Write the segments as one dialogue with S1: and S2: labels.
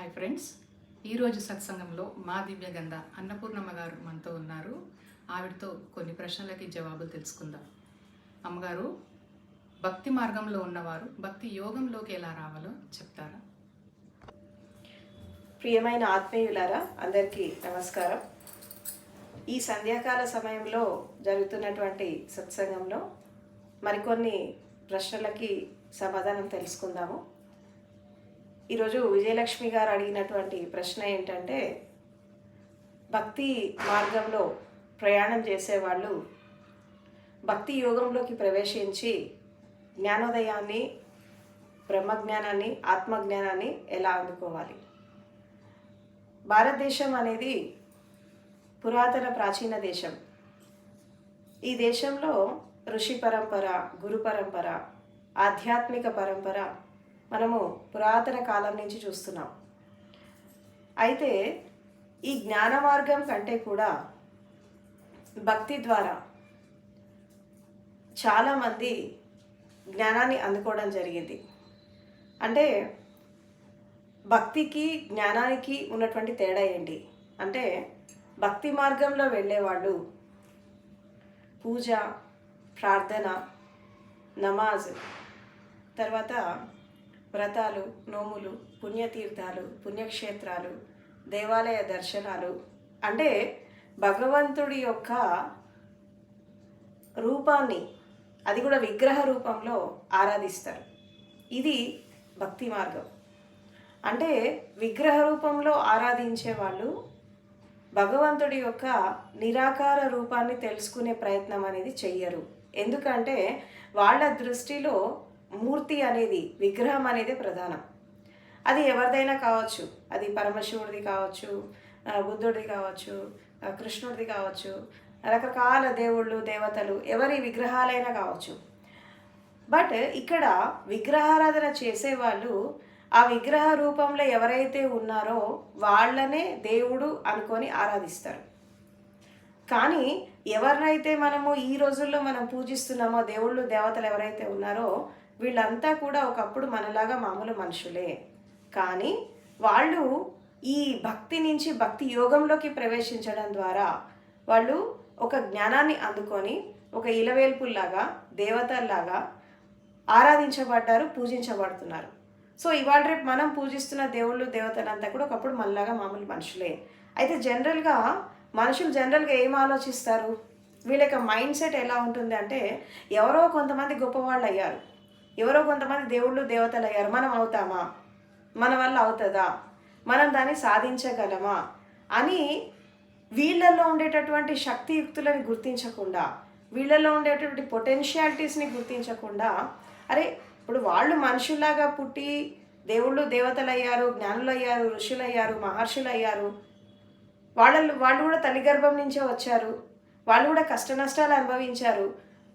S1: Hi friends, ఈరోజు సత్సంగంలో మా దివ్యగంధ అన్నపూర్ణమ్మ గారు మనతో ఉన్నారు. ఆవిడతో కొన్ని ప్రశ్నలకి జవాబులు తెలుసుకుందాం. అమ్మగారు, భక్తి మార్గంలో ఉన్నవారు భక్తి యోగంలోకి ఎలా రావాలో చెప్తారా?
S2: ప్రియమైన ఆత్మీయులారా, అందరికీ నమస్కారం. ఈ సంధ్యాకాల సమయంలో జరుగుతున్నటువంటి సత్సంగంలో మరికొన్ని ప్రశ్నలకి సమాధానం తెలుసుకుందాము. ఈరోజు విజయలక్ష్మి గారు అడిగినటువంటి ప్రశ్న ఏంటంటే, భక్తి మార్గంలో ప్రయాణం చేసేవాళ్ళు భక్తి యోగంలోకి ప్రవేశించి జ్ఞానోదయాన్ని, బ్రహ్మజ్ఞానాన్ని, ఆత్మజ్ఞానాన్ని ఎలా అందుకోవాలి? భారతదేశం అనేది పురాతన ప్రాచీన దేశం. ఈ దేశంలో ఋషి పరంపర, గురు పరంపర, ఆధ్యాత్మిక పరంపర మనము పురాతన కాలం నుంచి చూస్తున్నాం. అయితే ఈ జ్ఞాన మార్గం కంటే కూడా భక్తి ద్వారా చాలామంది జ్ఞానాన్ని అందుకోవడం జరిగింది. అంటే భక్తికి జ్ఞానానికి ఉన్నటువంటి తేడా ఏంటి అంటే, భక్తి మార్గంలో వెళ్ళేవాళ్ళు పూజ, ప్రార్థన, నమాజ్, తర్వాత వ్రతాలు, నోములు, పుణ్యతీర్థాలు, పుణ్యక్షేత్రాలు, దేవాలయ దర్శనాలు, అంటే భగవంతుడి యొక్క రూపాన్ని, అది కూడా విగ్రహ రూపంలో ఆరాధిస్తారు. ఇది భక్తి మార్గం. అంటే విగ్రహ రూపంలో ఆరాధించే వాళ్ళు భగవంతుడి యొక్క నిరాకార రూపాన్ని తెలుసుకునే ప్రయత్నం అనేది చెయ్యరు. ఎందుకంటే వాళ్ళ దృష్టిలో మూర్తి అనేది, విగ్రహం అనేది ప్రధానం. అది ఎవరిదైనా కావచ్చు, అది పరమశివుడిది కావచ్చు, బుద్ధుడిది కావచ్చు, కృష్ణుడిది కావచ్చు, రకరకాల దేవుళ్ళు, దేవతలు, ఎవరి విగ్రహాలైనా కావచ్చు. బట్ ఇక్కడ విగ్రహారాధన చేసేవాళ్ళు ఆ విగ్రహ రూపంలో ఎవరైతే ఉన్నారో వాళ్ళనే దేవుడు అనుకొని ఆరాధిస్తారు. కానీ ఎవరినైతే మనము ఈ రోజుల్లో మనం పూజిస్తున్నామో, దేవుళ్ళు, దేవతలు ఎవరైతే ఉన్నారో వీళ్ళంతా కూడా ఒకప్పుడు మనలాగా మామూలు మనుషులే. కానీ వాళ్ళు ఈ భక్తి నుంచి భక్తి యోగంలోకి ప్రవేశించడం ద్వారా వాళ్ళు ఒక జ్ఞానాన్ని అందుకొని ఒక ఇలవేల్పుల్లాగా, దేవతల్లాగా ఆరాధించబడ్డారు, పూజించబడుతున్నారు. సో ఇవాళ రేపు మనం పూజిస్తున్న దేవుళ్ళు, దేవతలంతా కూడా ఒకప్పుడు మనలాగా మామూలు మనుషులే. అయితే మనుషులు ఏం ఆలోచిస్తారు? వీళ్ళ యొక్క మైండ్ సెట్ ఎలా ఉంటుంది అంటే, ఎవరో కొంతమంది గొప్పవాళ్ళు అయ్యారు, ఎవరో కొంతమంది దేవుళ్ళు, దేవతలు అయ్యారు, మనం అవుతామా? మన వల్ల అవుతుందా? మనం దాన్ని సాధించగలమా అని వీళ్ళల్లో ఉండేటటువంటి శక్తియుక్తులని గుర్తించకుండా, వీళ్ళల్లో ఉండేటటువంటి పొటెన్షియాలిటీస్ని గుర్తించకుండా, అరే ఇప్పుడు వాళ్ళు మనుషుల్లాగా పుట్టి దేవుళ్ళు, దేవతలు అయ్యారు, జ్ఞానులు అయ్యారు, ఋషులు అయ్యారు, మహర్షులు అయ్యారు, వాళ్ళు కూడా తల్లి గర్భం నుంచే వచ్చారు, వాళ్ళు కూడా కష్ట నష్టాలు అనుభవించారు,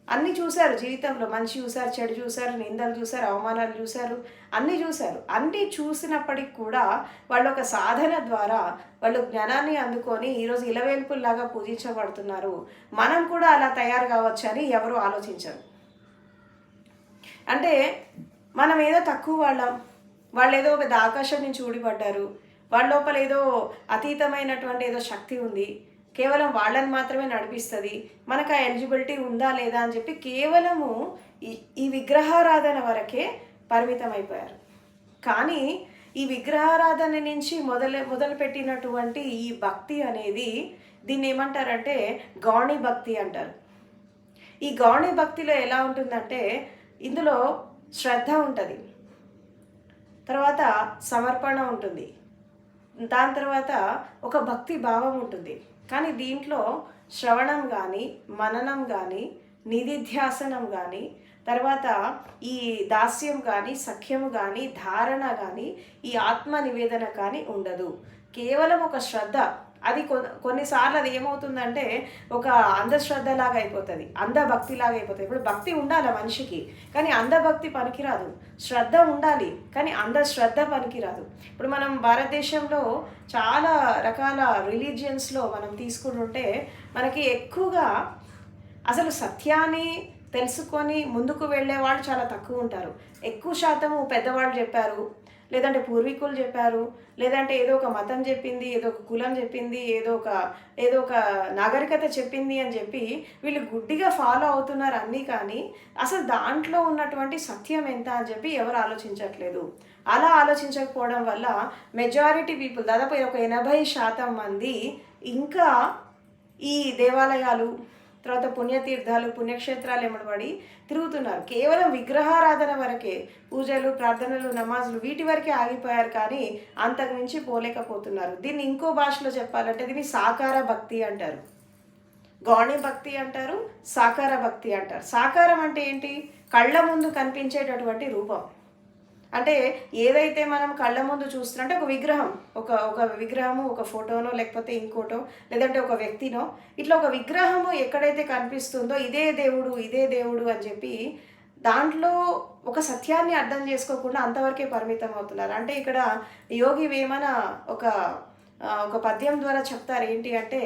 S2: అన్నీ చూశారు జీవితంలో. మంచి చూశారు, చెడు చూశారు, నిందలు చూశారు, అవమానాలు చూశారు, అన్నీ చూశారు. అన్నీ చూసినప్పటికి కూడా వాళ్ళు ఒక సాధన ద్వారా వాళ్ళు జ్ఞానాన్ని అందుకొని ఈరోజు ఇలవేల్పుల్లాగా పూజించబడుతున్నారు. మనం కూడా అలా తయారు కావచ్చని ఎవరు ఆలోచించరు. అంటే మనం ఏదో తక్కువ వాళ్ళం, వాళ్ళు ఏదో పెద్ద ఆకాశం నుంచి ఊడిపడ్డారు, వాళ్ళ లోపల ఏదో అతీతమైనటువంటి ఏదో శక్తి ఉంది, కేవలం వాళ్ళని మాత్రమే నడిపిస్తుంది, మనకు ఆ ఎలిజిబిలిటీ ఉందా లేదా అని చెప్పి కేవలము ఈ విగ్రహారాధన వరకే పరిమితం అయిపోయారు. కానీ ఈ విగ్రహారాధన నుంచి మొదలుపెట్టినటువంటి ఈ భక్తి అనేది, దీన్ని ఏమంటారంటే గౌణి భక్తి అంటారు. ఈ గౌణి భక్తిలో ఎలా ఉంటుందంటే, ఇందులో శ్రద్ధ ఉంటుంది, తర్వాత సమర్పణ ఉంటుంది, దాని తర్వాత ఒక భక్తి భావం ఉంటుంది. కానీ దీంట్లో శ్రవణం కానీ, మననం కానీ, నిధిధ్యాసనం కానీ, తర్వాత ఈ దాస్యం కానీ, సఖ్యము కానీ, ధారణ కానీ, ఈ ఆత్మ నివేదన కానీ ఉండదు. కేవలం ఒక శ్రద్ధ. అది కొన్నిసార్లు అది ఏమవుతుందంటే ఒక అంధశ్రద్ధలాగా అయిపోతుంది, అంధభక్తిలాగా అయిపోతుంది. ఇప్పుడు భక్తి ఉండాలి మనిషికి, కానీ అంధభక్తి పనికిరాదు. శ్రద్ధ ఉండాలి, కానీ అంధశ్రద్ధ పనికిరాదు. ఇప్పుడు మనం భారతదేశంలో చాలా రకాల రిలీజియన్స్లో మనం తీసుకుంటుంటే మనకి ఎక్కువగా అసలు సత్యాన్ని తెలుసుకొని ముందుకు వెళ్ళేవాళ్ళు చాలా తక్కువ ఉంటారు. ఎక్కువ శాతము పెద్దవాళ్ళు చెప్పారు, లేదంటే పూర్వీకులు చెప్పారు, లేదంటే ఏదో ఒక మతం చెప్పింది, ఏదో ఒక కులం చెప్పింది, ఏదో ఒక నాగరికత చెప్పింది అని చెప్పి వీళ్ళు గుడ్డిగా ఫాలో అవుతున్నారు అన్నీ. కానీ అసలు దాంట్లో ఉన్నటువంటి సత్యం ఎంత అని చెప్పి ఎవరు ఆలోచించట్లేదు. అలా ఆలోచించకపోవడం వల్ల మెజారిటీ పీపుల్, దాదాపు ఒక 80% మంది ఇంకా ఈ దేవాలయాలు, తర్వాత పుణ్యతీర్థాలు, పుణ్యక్షేత్రాలు ఎమ్మడబడి తిరుగుతున్నారు. కేవలం విగ్రహారాధన వరకే, పూజలు, ప్రార్థనలు, నమాజులు వీటి వరకే ఆగిపోయారు. కానీ అంతకు మించి పోలేకపోతున్నారు. దీన్ని ఇంకో భాషలో చెప్పాలంటే దీన్ని సాకార భక్తి అంటారు. గౌణి భక్తి అంటారు, సాకార భక్తి అంటారు. సాకారం అంటే ఏంటి? కళ్ళ ముందు కనిపించేటటువంటి రూపం. అంటే ఏదైతే మనం కళ్ళ ముందు చూస్తున్నట్టే ఒక విగ్రహం, ఒక విగ్రహము, ఒక ఫోటోనో లేకపోతే ఇంకోటో, లేదంటే ఒక వ్యక్తినో, ఇట్లా ఒక విగ్రహము ఎక్కడైతే కనిపిస్తుందో ఇదే దేవుడు అని చెప్పి దాంట్లో ఒక సత్యాన్ని అర్థం చేసుకోకుండా అంతవరకే పరిమితం అవుతున్నారు. అంటే ఇక్కడ యోగి వేమన ఒక పద్యం ద్వారా చెప్తారు. ఏంటి అంటే,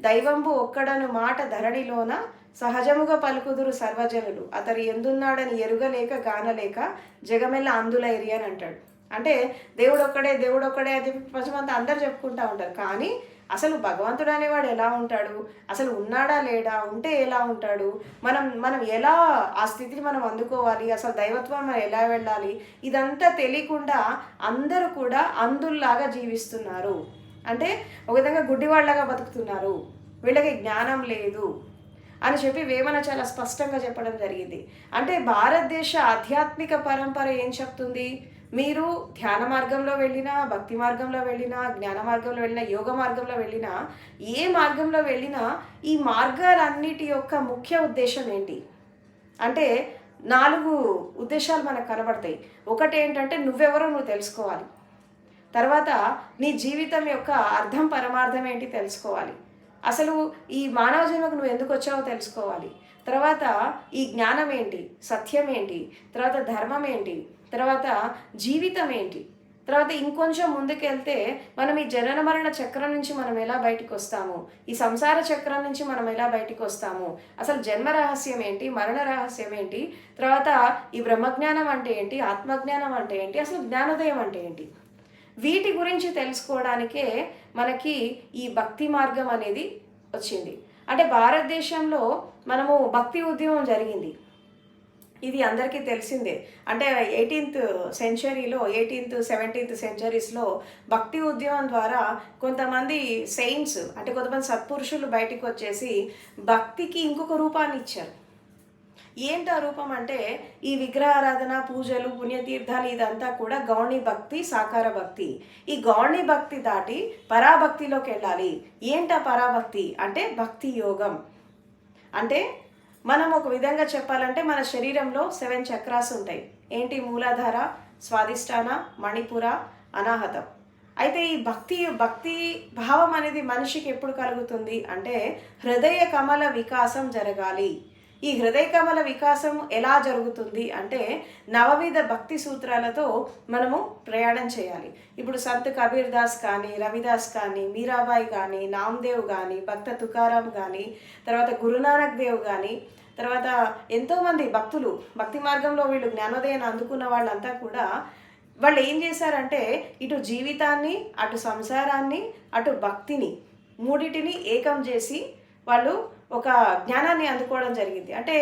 S2: దైవంబు ఒక్కడను మాట ధరణిలోన సహజముగా పలుకుదురు సర్వజనులు, అతడు ఎందున్నాడని ఎరుగలేక గానలేక జగమెల్ల అందులైరి అని అంటాడు. అంటే దేవుడు ఒక్కడే అని చెప్పి ప్రపంచమంతా అందరు చెప్పుకుంటూ ఉంటారు. కానీ అసలు భగవంతుడు అనేవాడు ఎలా ఉంటాడు, అసలు ఉన్నాడా లేడా, ఉంటే ఎలా ఉంటాడు, మనం ఎలా ఆ స్థితిని మనం అందుకోవాలి, అసలు దైవత్వం మనం ఎలా వెళ్ళాలి, ఇదంతా తెలియకుండా అందరూ కూడా అందుల్లాగా జీవిస్తున్నారు. అంటే ఒక విధంగా గుడ్డివాళ్ళలాగా బతుకుతున్నారు, వీళ్ళకి జ్ఞానం లేదు అని చెప్పి వేమన చాలా స్పష్టంగా చెప్పడం జరిగింది. అంటే భారతదేశ ఆధ్యాత్మిక పరంపర ఏం చెప్తుంది? మీరు ధ్యాన మార్గంలో వెళ్ళినా, భక్తి మార్గంలో వెళ్ళినా, జ్ఞాన మార్గంలో వెళ్ళినా, యోగ మార్గంలో వెళ్ళినా, ఏ మార్గంలో వెళ్ళినా ఈ మార్గాలన్నిటి యొక్క ముఖ్య ఉద్దేశం ఏంటి అంటే 4 ఉద్దేశాలు మనకు కనబడతాయి. ఒకటి ఏంటంటే నువ్వెవరో నువ్వు తెలుసుకోవాలి. తర్వాత నీ జీవితం యొక్క అర్థం పరమార్థం ఏంటి తెలుసుకోవాలి. అసలు ఈ మానవ జన్మకు నువ్వు ఎందుకు వచ్చావో తెలుసుకోవాలి. తర్వాత ఈ జ్ఞానం ఏంటి, సత్యం ఏంటి, తర్వాత ధర్మం ఏంటి, తర్వాత జీవితం ఏంటి, తర్వాత ఇంకొంచెం ముందుకెళ్తే మనం ఈ జనన మరణ చక్రం నుంచి మనం ఎలా బయటకు వస్తాము, ఈ సంసార చక్రం నుంచి మనం ఎలా బయటకు వస్తాము, అసలు జన్మ రహస్యం ఏంటి, మరణ రహస్యం ఏంటి, తర్వాత ఈ బ్రహ్మజ్ఞానం అంటే ఏంటి, ఆత్మజ్ఞానం అంటే ఏంటి, అసలు జ్ఞానోదయం అంటే ఏంటి, వీటి గురించి తెలుసుకోవడానికే మనకి ఈ భక్తి మార్గం అనేది వచ్చింది. అంటే భారతదేశంలో మనము భక్తి ఉద్యమం జరిగింది, ఇది అందరికీ తెలిసిందే. అంటే 18th సెంచరీలో 18th 17th సెంచరీస్లో భక్తి ఉద్యమం ద్వారా కొంతమంది సెయింట్స్, అంటే కొంతమంది సత్పురుషులు బయటకు వచ్చేసి భక్తికి ఇంకొక రూపాన్ని ఇచ్చారు. ఏంటి ఆ రూపం అంటే ఈ విగ్రహారాధన, పూజలు, పుణ్యతీర్థాలు ఇదంతా కూడా గౌణి భక్తి, సాకార భక్తి. ఈ గౌణి భక్తి దాటి పరాభక్తిలోకి వెళ్ళాలి. ఏంటా పరాభక్తి అంటే భక్తి యోగం. అంటే మనం ఒక విధంగా చెప్పాలంటే మన శరీరంలో 7 చక్రాస్ ఉంటాయి. ఏంటి? మూలాధార, స్వాదిష్టాన, మణిపుర, అనాహతం. అయితే ఈ భక్తి భావం అనేది మనిషికి ఎప్పుడు కలుగుతుంది అంటే హృదయ కమల వికాసం జరగాలి. ఈ హృదయ కమల వికాసం ఎలా జరుగుతుంది అంటే నవవిధ భక్తి సూత్రాలతో మనము ప్రయాణం చేయాలి. ఇప్పుడు సంత్ కబీర్ దాస్ కానీ, రవిదాస్ కానీ, మీరాబాయి కానీ, నామ్దేవ్ కానీ, భక్త తుకారాం కానీ, తర్వాత గురునానక్ దేవ్ కానీ, తర్వాత ఎంతోమంది భక్తులు భక్తి మార్గంలో వీళ్ళు జ్ఞానోదయాన్ని అందుకున్న వాళ్ళంతా కూడా వాళ్ళు ఏం చేశారంటే ఇటు జీవితాన్ని, అటు సంసారాన్ని, అటు భక్తిని మూడిటిని ఏకం చేసి వాళ్ళు ఒక జ్ఞానాన్ని అందుకోవడం జరిగింది. అంటే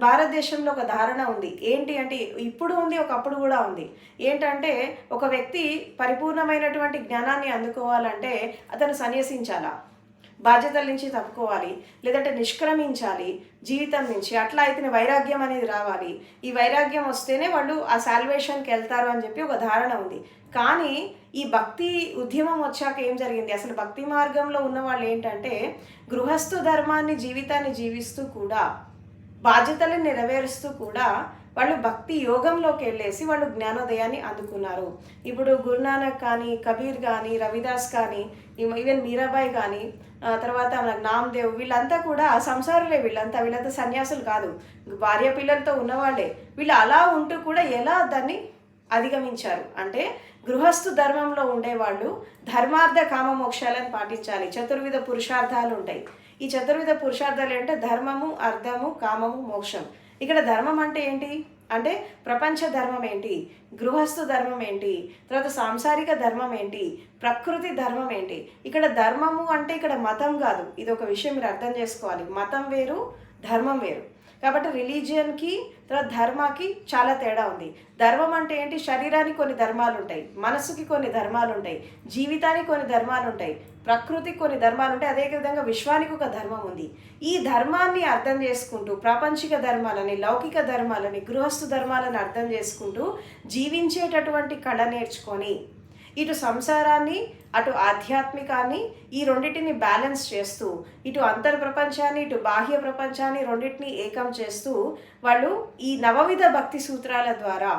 S2: భారతదేశంలో ఒక ధారణ ఉంది. ఏంటి అంటే ఇప్పుడు ఉంది, ఒకప్పుడు కూడా ఉంది. ఏంటంటే ఒక వ్యక్తి పరిపూర్ణమైనటువంటి జ్ఞానాన్ని అందుకోవాలంటే అతను సన్యసించాలా, బాధ్యతల నుంచి తప్పుకోవాలి, లేదంటే నిష్క్రమించాలి జీవితం నుంచి. అట్లా అయితే వైరాగ్యం అనేది రావాలి. ఈ వైరాగ్యం వస్తేనే వాళ్ళు ఆ సాల్వేషన్కి వెళ్తారు అని చెప్పి ఒక ధారణ ఉంది. కానీ ఈ భక్తి ఉద్యమం వచ్చాక ఏం జరిగింది? అసలు భక్తి మార్గంలో ఉన్న వాళ్ళు ఏంటంటే గృహస్థు ధర్మాన్ని, జీవితాన్ని జీవిస్తూ కూడా, బాధ్యతలను నెరవేరుస్తూ కూడా వాళ్ళు భక్తి యోగంలోకి వెళ్ళేసి వాళ్ళు జ్ఞానోదయాన్ని అందుకున్నారు. ఇప్పుడు గురునానక్ కానీ, కబీర్ కానీ, రవిదాస్ కానీ, ఈవెన్ మీరాబాయి కానీ, తర్వాత మనకు నామ్దేవ్, వీళ్ళంతా కూడా సంసారులే. వీళ్ళంతా సన్యాసులు కాదు, భార్య పిల్లలతో ఉన్నవాళ్ళే. వీళ్ళు అలా ఉంటూ కూడా ఎలా దాన్ని అధిగమించారు అంటే గృహస్థు ధర్మంలో ఉండేవాళ్ళు ధర్మార్థ కామ మోక్షాలను పాటించాలి. చతుర్విధ పురుషార్థాలు ఉంటాయి. ఈ చతుర్విధ పురుషార్థాలు అంటే ధర్మము, అర్థము, కామము, మోక్షం. ఇక్కడ ధర్మం అంటే ఏంటి? అంటే ప్రపంచ ధర్మం ఏంటి, గృహస్థు ధర్మం ఏంటి, తర్వాత సాంసారిక ధర్మం ఏంటి, ప్రకృతి ధర్మం ఏంటి. ఇక్కడ ధర్మము అంటే ఇక్కడ మతం కాదు, ఇది ఒక విషయం మీరు అర్థం చేసుకోవాలి. మతం వేరు, ధర్మం వేరు. కాబట్టి రిలీజియన్కి తర్వాత ధర్మాకి చాలా తేడా ఉంది. ధర్మం అంటే ఏంటి, శరీరానికి కొన్ని ధర్మాలు ఉంటాయి, మనసుకి కొన్ని ధర్మాలు ఉంటాయి, జీవితానికి కొన్ని ధర్మాలు ఉంటాయి, ప్రకృతికి కొన్ని ధర్మాలు ఉంటాయి, అదేవిధంగా విశ్వానికి ఒక ధర్మం ఉంది. ఈ ధర్మాన్ని అర్థం చేసుకుంటూ ప్రాపంచిక ధర్మాలని, లౌకిక ధర్మాలని, గృహస్థు ధర్మాలను అర్థం చేసుకుంటూ జీవించేటటువంటి కళ నేర్చుకొని ఇటు సంసారాన్ని అటు ఆధ్యాత్మికాన్ని ఈ రెండింటిని బ్యాలెన్స్ చేస్తూ ఇటు అంతర్ప్రపంచాన్ని ఇటు బాహ్య ప్రపంచాన్ని రెండింటిని ఏకం చేస్తూ వాళ్ళు ఈ నవవిధ భక్తి సూత్రాల ద్వారా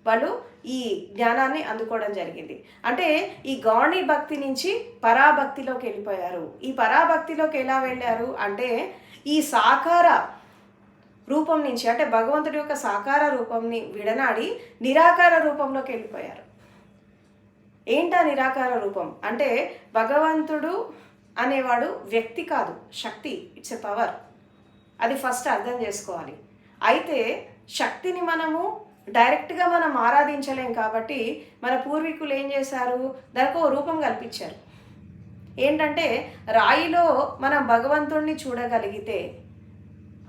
S2: వాళ్ళు ఈ జ్ఞానాన్ని అందుకోవడం జరిగింది. అంటే ఈ గౌణీ భక్తి నుంచి పరాభక్తిలోకి వెళ్ళిపోయారు. ఈ పరాభక్తిలోకి ఎలా వెళ్ళారు అంటే ఈ సాకార రూపం నుంచి, అంటే భగవంతుడి యొక్క సాకార రూపంని విడనాడి నిరాకార రూపంలోకి వెళ్ళిపోయారు. ఏంటా నిరాకార రూపం అంటే భగవంతుడు అనేవాడు వ్యక్తి కాదు, శక్తి, ఇట్స్ ఎ పవర్. అది ఫస్ట్ అర్థం చేసుకోవాలి. అయితే శక్తిని మనము డైరెక్ట్గా మనం ఆరాధించలేం కాబట్టి మన పూర్వీకులు ఏం చేశారు, దానికి ఒక రూపం కల్పించారు. ఏంటంటే రాయిలో మనం భగవంతుడిని చూడగలిగితే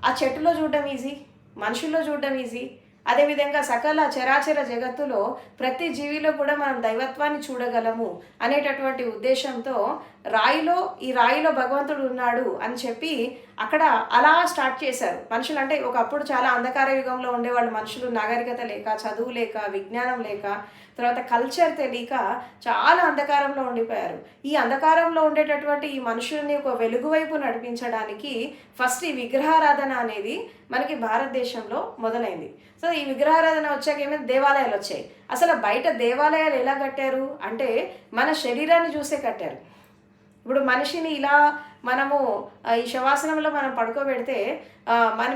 S2: ఆ చెట్టులో చూడడం ఈజీ, మనుషుల్లో చూడడం ఈజీ. అదేవిధంగా సకల చరాచర జగత్తులో ప్రతి జీవిలో కూడా మనం దైవత్వాన్ని చూడగలము అనేటటువంటి ఉద్దేశంతో ఈ రాయిలో భగవంతుడు ఉన్నాడు అని చెప్పి అక్కడ అలా స్టార్ట్ చేశారు. మనుషులు అంటే ఒకప్పుడు చాలా అంధకార యుగంలో ఉండేవాళ్ళు మనుషులు, నాగరికత లేక, చదువు లేక, విజ్ఞానం లేక, తర్వాత కల్చర్ తెలియక చాలా అంధకారంలో ఉండిపోయారు. ఈ అంధకారంలో ఉండేటటువంటి ఈ మనుషుల్ని ఒక వెలుగు వైపు నడిపించడానికి ఫస్ట్ ఈ విగ్రహారాధన అనేది మనకి భారతదేశంలో మొదలైంది. సో ఈ విగ్రహారాధన వచ్చాక ఏమైంది, దేవాలయాలు వచ్చాయి. అసలు బయట దేవాలయాలు ఎలా కట్టారు అంటే మన శరీరాన్ని చూసే కట్టారు. ఇప్పుడు మనిషిని ఇలా మనము ఈ శవాసనంలో మనం పడుకోబెడితే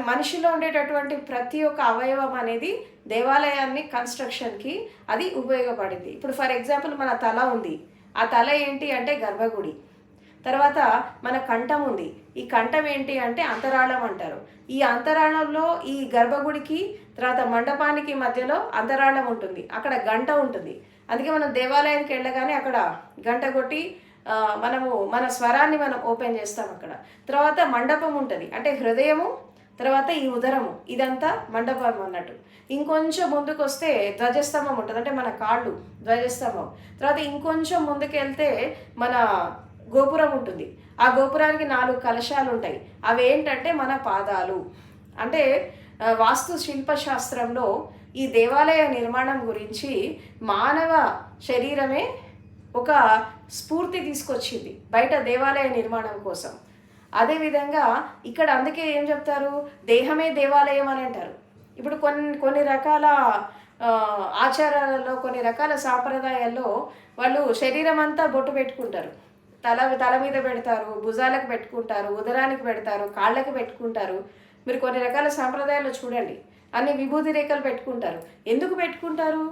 S2: మనిషిలో ఉండేటటువంటి ప్రతి ఒక్క అవయవం అనేది దేవాలయాన్ని కన్స్ట్రక్షన్కి అది ఉపయోగపడింది. ఇప్పుడు ఫర్ ఎగ్జాంపుల్ మన తల ఉంది, ఆ తల ఏంటి అంటే గర్భగుడి. తర్వాత మన కంఠం ఉంది, ఈ కంఠం ఏంటి అంటే అంతరాళం అంటారు. ఈ అంతరాళంలో ఈ గర్భగుడికి తర్వాత మండపానికి మధ్యలో అంతరాళం ఉంటుంది, అక్కడ గంట ఉంటుంది. అందుకే మనం దేవాలయానికి వెళ్ళగానే అక్కడ గంట కొట్టి మనము మన స్వరాన్ని మనం ఓపెన్ చేస్తాం అక్కడ. తర్వాత మండపం ఉంటుంది, అంటే హృదయము, తర్వాత ఈ ఉదరము, ఇదంతా మండపం అన్నట్టు. ఇంకొంచెం ముందుకు వస్తే ధ్వజస్తంభం ఉంటుంది, అంటే మన కాళ్ళు ధ్వజస్తంభం. తర్వాత ఇంకొంచెం ముందుకు వెళ్తే మన గోపురం ఉంటుంది, ఆ గోపురానికి 4 కలశాలు ఉంటాయి, అవి ఏంటంటే మన పాదాలు. అంటే వాస్తు శిల్పశాస్త్రంలో ఈ దేవాలయ నిర్మాణం గురించి మానవ శరీరమే ఒక స్ఫూర్తి తీసుకొచ్చింది బయట దేవాలయ నిర్మాణం కోసం. అదేవిధంగా ఇక్కడ అందుకే ఏం చెప్తారు, దేహమే దేవాలయం అని అంటారు. ఇప్పుడు కొన్ని రకాల ఆచారాలలో, కొన్ని రకాల సాంప్రదాయాల్లో వాళ్ళు శరీరం అంతా బొట్టు పెట్టుకుంటారు. తల మీద పెడతారు, భుజాలకు పెట్టుకుంటారు, ఉదరానికి పెడతారు, కాళ్ళకి పెట్టుకుంటారు. మీరు కొన్ని రకాల సాంప్రదాయాల్లో చూడండి, అన్ని విభూతి రేఖలు పెట్టుకుంటారు. ఎందుకు పెట్టుకుంటారు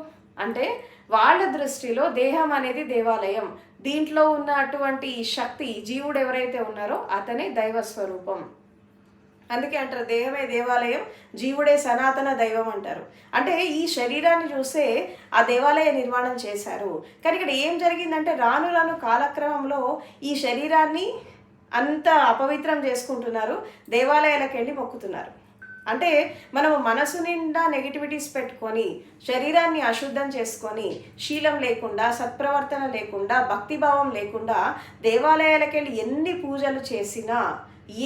S2: అంటే వాళ్ళ దృష్టిలో దేహం అనేది దేవాలయం, దీంట్లో ఉన్నటువంటి శక్తి, జీవుడు ఎవరైతే ఉన్నారో అతనే దైవ స్వరూపం. అందుకే అంటారు దేహమే దేవాలయం, జీవుడే సనాతన దైవం అంటారు. అంటే ఈ శరీరాన్ని చూస్తే ఆ దేవాలయ నిర్మాణం చేశారు. కానీ ఇక్కడ ఏం జరిగిందంటే రాను రాను కాలక్రమంలో ఈ శరీరాన్ని అంత అపవిత్రం చేసుకుంటున్నారు, దేవాలయాలకు వెళ్ళి మొక్కుతున్నారు. అంటే మనము మనసు నిండా నెగిటివిటీస్ పెట్టుకొని శరీరాన్ని అశుద్ధం చేసుకొని శీలం లేకుండా, సత్ప్రవర్తన లేకుండా, భక్తిభావం లేకుండా దేవాలయాలకు వెళ్ళి ఎన్ని పూజలు చేసినా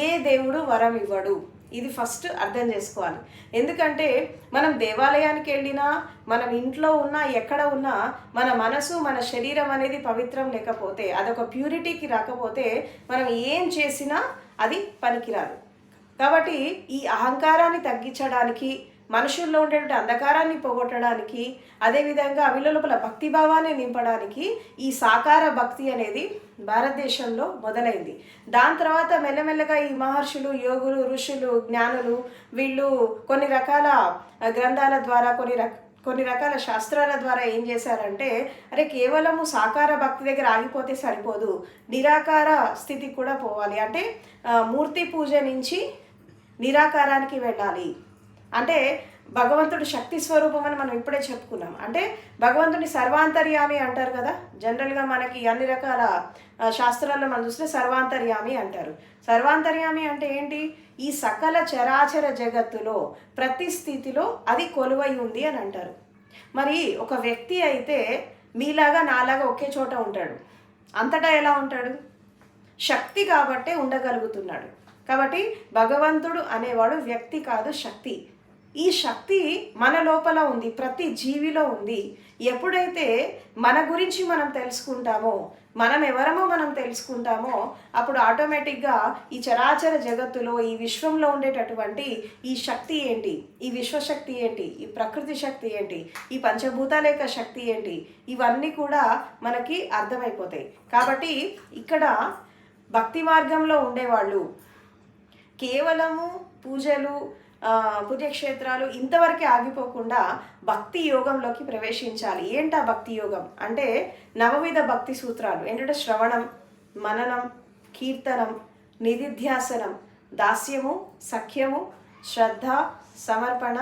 S2: ఏ దేవుడు వరం ఇవ్వడు. ఇది ఫస్ట్ అర్థం చేసుకోవాలి. ఎందుకంటే మనం దేవాలయానికి వెళ్ళినా, మనం ఇంట్లో ఉన్నా, ఎక్కడ ఉన్నా మన మనసు, మన శరీరం అనేది పవిత్రం లేకపోతే, అదొక ప్యూరిటీకి రాకపోతే మనం ఏం చేసినా అది పనికిరాదు. కాబట్టి ఈ అహంకారాన్ని తగ్గించడానికి, మనుషుల్లో ఉండేటువంటి అంధకారాన్ని పోగొట్టడానికి, అదేవిధంగా అవి లోపల భక్తిభావాన్ని నింపడానికి ఈ సాకార భక్తి అనేది భారతదేశంలో మొదలైంది. దాని తర్వాత మెల్లమెల్లగా ఈ మహర్షులు, యోగులు, ఋషులు, జ్ఞానులు వీళ్ళు కొన్ని రకాల గ్రంథాల ద్వారా, కొన్ని రకాల శాస్త్రాల ద్వారా ఏం చేశారంటే, అరే కేవలము సాకార భక్తి దగ్గర ఆగిపోతే సరిపోదు, నిరాకార స్థితికి కూడా పోవాలి. అంటే మూర్తి పూజ నుంచి నిరాకారానికి వెళ్ళాలి. అంటే భగవంతుడు శక్తి స్వరూపం అని మనం ఇప్పుడే చెప్పుకున్నాం. అంటే భగవంతుడిని సర్వాంతర్యామి అంటారు కదా. జనరల్గా మనకి అన్ని రకాల శాస్త్రాల్లో మనం చూస్తే సర్వాంతర్యామి అంటారు. సర్వాంతర్యామి అంటే ఏంటి? ఈ సకల చరాచర జగత్తులో ప్రతి స్థితిలో అది కొలువై ఉంది అని అంటారు. మరి ఒక వ్యక్తి అయితే మీలాగా నాలాగా ఒకే చోట ఉంటాడు, అంతటా ఎలా ఉంటాడు? శక్తి కాబట్టే ఉండగలుగుతున్నాడు. కాబట్టి భగవంతుడు అనేవాడు వ్యక్తి కాదు, శక్తి. ఈ శక్తి మన లోపల ఉంది, ప్రతి జీవిలో ఉంది. ఎప్పుడైతే మన గురించి మనం తెలుసుకుంటామో, మనం ఎవరమో మనం తెలుసుకుంటామో, అప్పుడు ఆటోమేటిక్గా ఈ చరాచర జగత్తులో ఈ విశ్వంలో ఉండేటటువంటి ఈ శక్తి ఏంటి, ఈ విశ్వశక్తి ఏంటి, ఈ ప్రకృతి శక్తి ఏంటి, ఈ పంచభూతాల యొక్క శక్తి ఏంటి, ఇవన్నీ కూడా మనకి అర్థమైపోతాయి. కాబట్టి ఇక్కడ భక్తి మార్గంలో ఉండేవాళ్ళు కేవలము పూజలు, పుణ్యక్షేత్రాలు ఇంతవరకే ఆగిపోకుండా భక్తి యోగంలోకి ప్రవేశించాలి. ఏంటా భక్తి యోగం అంటే నవవిధ భక్తి సూత్రాలు ఏంటంటే శ్రవణం, మననం, కీర్తనం, నిధిధ్యాసనం, దాస్యము, సఖ్యము, శ్రద్ధ, సమర్పణ,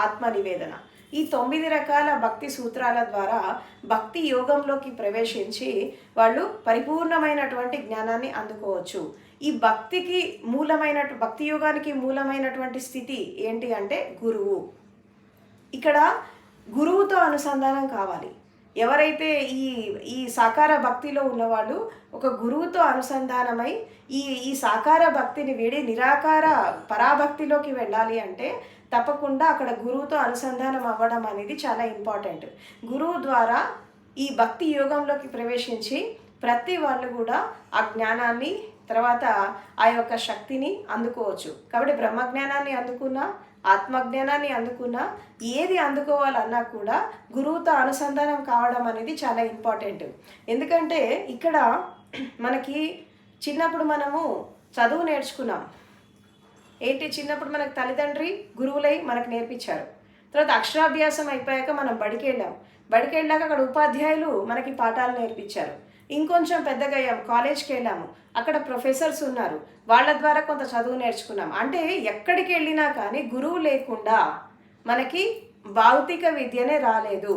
S2: ఆత్మనివేదన. ఈ 9 రకాల భక్తి సూత్రాల ద్వారా భక్తి యోగంలోకి ప్రవేశించి వాళ్ళు పరిపూర్ణమైనటువంటి జ్ఞానాన్ని అందుకోవచ్చు. ఈ భక్తికి భక్తి యోగానికి మూలమైనటువంటి స్థితి ఏంటి అంటే గురువు. ఇక్కడ గురువుతో అనుసంధానం కావాలి. ఎవరైతే ఈ సాకార భక్తిలో ఉన్నవాళ్ళు ఒక గురువుతో అనుసంధానమై ఈ సాకార భక్తిని వీడి నిరాకార పరాభక్తిలోకి వెళ్ళాలి అంటే తప్పకుండా అక్కడ గురువుతో అనుసంధానం అవ్వడం అనేది చాలా ఇంపార్టెంట్. గురువు ద్వారా ఈ భక్తి యోగంలోకి ప్రవేశించి ప్రతి వాళ్ళు కూడా ఆ జ్ఞానాన్ని, తర్వాత ఆ యొక్క శక్తిని అందుకోవచ్చు. కాబట్టి బ్రహ్మజ్ఞానాన్ని అందుకున్నా, ఆత్మజ్ఞానాన్ని అందుకున్నా, ఏది అందుకోవాలన్నా కూడా గురువుతో అనుసంధానం కావడం అనేది చాలా ఇంపార్టెంట్. ఎందుకంటే ఇక్కడ మనకి చిన్నప్పుడు మనము చదువు నేర్చుకున్నాం. ఏంటి? చిన్నప్పుడు మనకు తల్లిదండ్రి గురువులై మనకు నేర్పించారు. తర్వాత అక్షరాభ్యాసం అయిపోయాక మనం బడికి వెళ్ళాక అక్కడ ఉపాధ్యాయులు మనకి పాఠాలు నేర్పించారు. ఇంకొంచెం పెద్దగా అయ్యాం, కాలేజ్కి వెళ్ళాము, అక్కడ ప్రొఫెసర్స్ ఉన్నారు, వాళ్ళ ద్వారా కొంత చదువు నేర్చుకున్నాం. అంటే ఎక్కడికి వెళ్ళినా కానీ గురువు లేకుండా మనకి భౌతిక విద్యనే రాలేదు.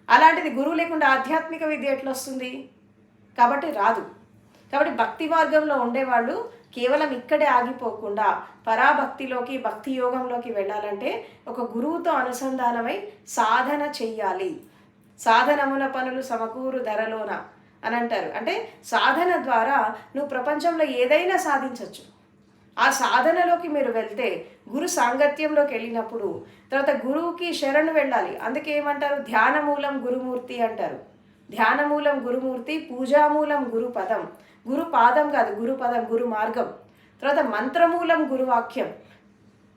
S2: అలాంటిది గురువు లేకుండా ఆధ్యాత్మిక విద్య ఎట్లా వస్తుంది? కాబట్టి రాదు. కాబట్టి భక్తి మార్గంలో ఉండేవాళ్ళు కేవలం ఇక్కడే ఆగిపోకుండా పరాభక్తిలోకి, భక్తి యోగంలోకి వెళ్ళాలంటే ఒక గురువుతో అనుసంధానమై సాధన చెయ్యాలి. సాధనమున పనులు సమకూరు ధరలోన అని అంటారు. అంటే సాధన ద్వారా నువ్వు ప్రపంచంలో ఏదైనా సాధించవచ్చు. ఆ సాధనలోకి మీరు వెళ్తే, గురు సాంగత్యంలోకి వెళ్ళినప్పుడు, తర్వాత గురువుకి శరణు వెళ్ళాలి. అందుకే ఏమంటారు? ధ్యానమూలం గురుమూర్తి అంటారు. ధ్యానమూలం గురుమూర్తి, పూజామూలం గురుపదం. గురు పాదం కాదు, గురుపదం, గురు మార్గం. తర్వాత మంత్రమూలం గురువాక్యం.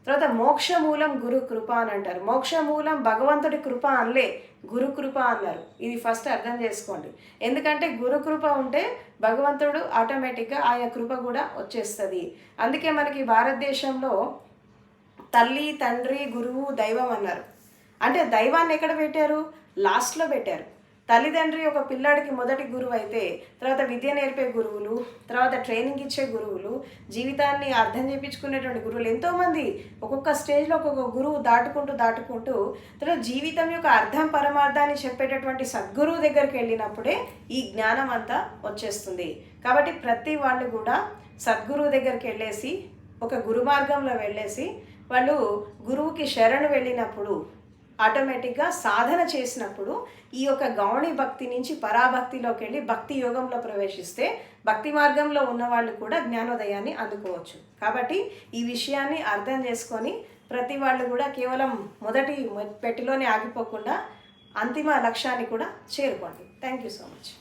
S2: తర్వాత మోక్షమూలం గురు కృప అని అంటారు. మోక్షమూలం భగవంతుడి కృప అనలే, గురు కృప అన్నారు. ఇది ఫస్ట్ అర్థం చేసుకోండి. ఎందుకంటే గురు కృప ఉంటే భగవంతుడు ఆటోమేటిక్గా ఆయన కృప కూడా వచ్చేస్తుంది. అందుకే మనకి భారతదేశంలో తల్లి, తండ్రి, గురువు, దైవం అన్నారు. అంటే దైవాన్ని ఎక్కడ పెట్టారు? లాస్ట్లో పెట్టారు. తల్లిదండ్రి ఒక పిల్లాడికి మొదటి గురువు అయితే, తర్వాత విద్య నేర్పే గురువులు, తర్వాత ట్రైనింగ్ ఇచ్చే గురువులు, జీవితాన్ని అర్థం చేయించుకునేటువంటి గురువులు ఎంతోమంది ఒక్కొక్క స్టేజ్లో ఒక్కొక్క గురువు దాటుకుంటూ తర్వాత జీవితం యొక్క అర్థం పరమార్థాన్ని చెప్పేటటువంటి సద్గురువు దగ్గరికి వెళ్ళినప్పుడే ఈ జ్ఞానం అంతా వచ్చేస్తుంది. కాబట్టి ప్రతి వాళ్ళు కూడా సద్గురువు దగ్గరికి వెళ్ళేసి, ఒక గురు మార్గంలో వెళ్ళేసి, వాళ్ళు గురువుకి శరణు వెళ్ళినప్పుడు, ఆటోమేటిక్గా సాధన చేసినప్పుడు ఈ యొక్క గౌణి భక్తి నుంచి పరాభక్తిలోకి వెళ్ళి భక్తి యోగంలో ప్రవేశిస్తే భక్తి మార్గంలో ఉన్నవాళ్ళు కూడా జ్ఞానోదయాన్ని అందుకోవచ్చు. కాబట్టి ఈ విషయాన్ని అర్థం చేసుకొని ప్రతి వాళ్ళు కూడా కేవలం మొదటి పెట్టిలోనే ఆగిపోకుండా అంతిమ లక్ష్యాన్ని కూడా చేరుకోండి. Thank you so much.